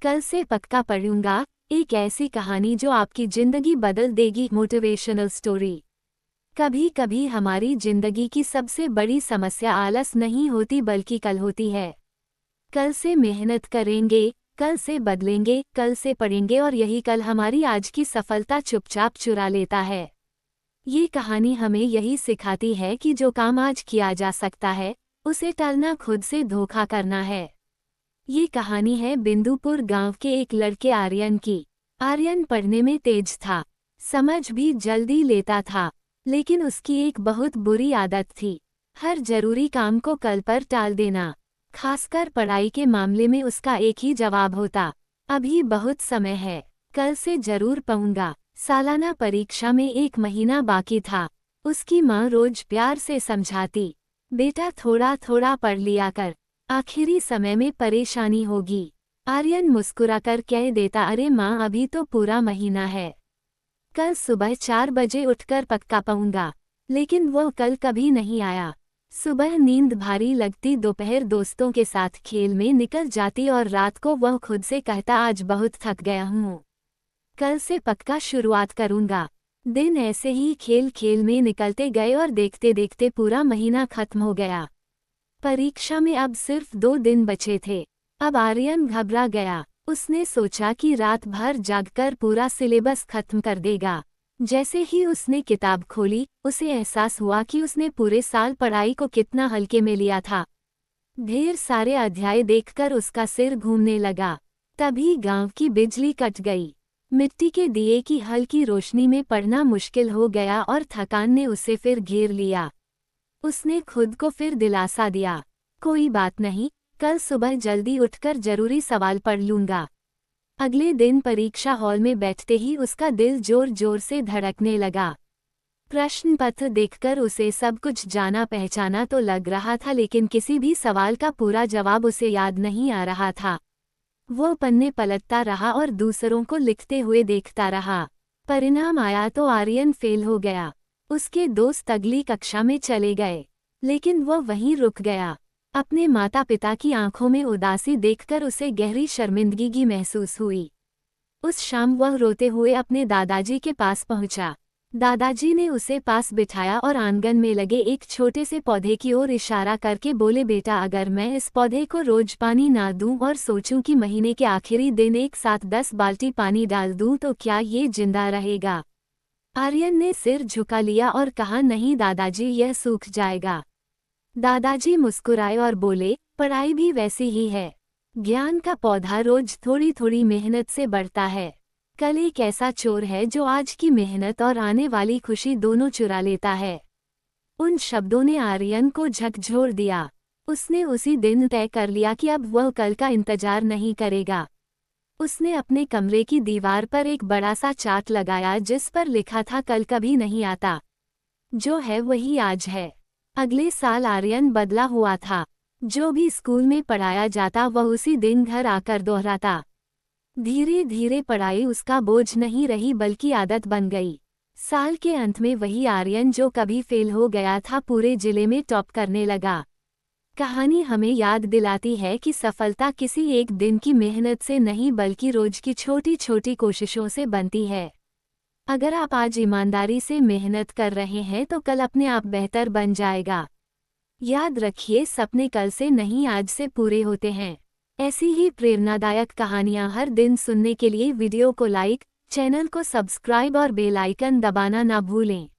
कल से पक्का पढ़ूंगा, एक ऐसी कहानी जो आपकी जिंदगी बदल देगी। Motivational story. कभी कभी हमारी जिंदगी की सबसे बड़ी समस्या आलस नहीं होती बल्कि कल होती है। कल से मेहनत करेंगे, कल से बदलेंगे, कल से पढ़ेंगे और यही कल हमारी आज की सफलता चुपचाप चुरा लेता है। ये कहानी हमें यही सिखाती है कि जो काम आज किया जा सकता है उसे टालना खुद से धोखा करना है। ये कहानी है बिंदुपुर गांव के एक लड़के आर्यन की। आर्यन पढ़ने में तेज था, समझ भी जल्दी लेता था, लेकिन उसकी एक बहुत बुरी आदत थी, हर जरूरी काम को कल पर टाल देना। खासकर पढ़ाई के मामले में उसका एक ही जवाब होता, अभी बहुत समय है, कल से जरूर पढ़ूंगा। सालाना परीक्षा में 1 महीना बाकी था। उसकी माँ रोज प्यार से समझाती, बेटा थोड़ा थोड़ा पढ़ लिया कर, आखिरी समय में परेशानी होगी। आर्यन मुस्कुराकर कह देता, अरे माँ अभी तो पूरा महीना है, कल सुबह 4 बजे उठकर पक्का पढ़ूंगा। लेकिन वो कल कभी नहीं आया। सुबह नींद भारी लगती, दोपहर दोस्तों के साथ खेल में निकल जाती और रात को वह खुद से कहता, आज बहुत थक गया हूँ, कल से पक्का शुरुआत करूंगा। दिन ऐसे ही खेल खेल में निकलते गए और देखते देखते पूरा महीना खत्म हो गया। परीक्षा में अब सिर्फ 2 दिन बचे थे। अब आर्यन घबरा गया। उसने सोचा कि रात भर जागकर पूरा सिलेबस खत्म कर देगा। जैसे ही उसने किताब खोली, उसे एहसास हुआ कि उसने पूरे साल पढ़ाई को कितना हल्के में लिया था। ढेर सारे अध्याय देखकर उसका सिर घूमने लगा। तभी गांव की बिजली कट गई। मिट्टी के दिए की हल्की रोशनी में पढ़ना मुश्किल हो गया और थकान ने उसे फिर घेर लिया। उसने खुद को फिर दिलासा दिया, कोई बात नहीं, कल सुबह जल्दी उठकर जरूरी सवाल पढ़ लूंगा। अगले दिन परीक्षा हॉल में बैठते ही उसका दिल जोर जोर से धड़कने लगा। प्रश्न पत्र देखकर उसे सब कुछ जाना पहचाना तो लग रहा था, लेकिन किसी भी सवाल का पूरा जवाब उसे याद नहीं आ रहा था। वो पन्ने पलटता रहा और दूसरों को लिखते हुए देखता रहा। परिणाम आया तो आर्यन फेल हो गया। उसके दोस्त अगली कक्षा में चले गए, लेकिन वो वहीं रुक गया। अपने माता पिता की आंखों में उदासी देखकर उसे गहरी शर्मिंदगी महसूस हुई। उस शाम वह रोते हुए अपने दादाजी के पास पहुंचा। दादाजी ने उसे पास बिठाया और आंगन में लगे एक छोटे से पौधे की ओर इशारा करके बोले, बेटा अगर मैं इस पौधे को रोज पानी ना दूं और सोचूं कि महीने के आखिरी दिन एक साथ 10 बाल्टी पानी डाल दूं तो क्या ये जिंदा रहेगा? आर्यन ने सिर झुका लिया और कहा, नहीं दादाजी, यह सूख जाएगा। दादाजी मुस्कुराए और बोले, पढ़ाई भी वैसी ही है, ज्ञान का पौधा रोज थोड़ी थोड़ी मेहनत से बढ़ता है। कल एक ऐसा चोर है जो आज की मेहनत और आने वाली खुशी दोनों चुरा लेता है। उन शब्दों ने आर्यन को झकझोर दिया। उसने उसी दिन तय कर लिया कि अब वह कल का इंतजार नहीं करेगा। उसने अपने कमरे की दीवार पर एक बड़ा सा चार्ट लगाया जिस पर लिखा था, कल कभी नहीं आता, जो है वही आज है। अगले साल आर्यन बदला हुआ था। जो भी स्कूल में पढ़ाया जाता वह उसी दिन घर आकर दोहराता। धीरे धीरे पढ़ाई उसका बोझ नहीं रही बल्कि आदत बन गई। साल के अंत में वही आर्यन जो कभी फेल हो गया था पूरे जिले में टॉप करने लगा। कहानी हमें याद दिलाती है कि सफलता किसी एक दिन की मेहनत से नहीं बल्कि रोज की छोटी छोटी कोशिशों से बनती है। अगर आप आज ईमानदारी से मेहनत कर रहे हैं तो कल अपने आप बेहतर बन जाएगा। याद रखिए, सपने कल से नहीं आज से पूरे होते हैं। ऐसी ही प्रेरणादायक कहानियां हर दिन सुनने के लिए वीडियो को लाइक, चैनल को सब्सक्राइब और बेल आइकन दबाना ना भूलें।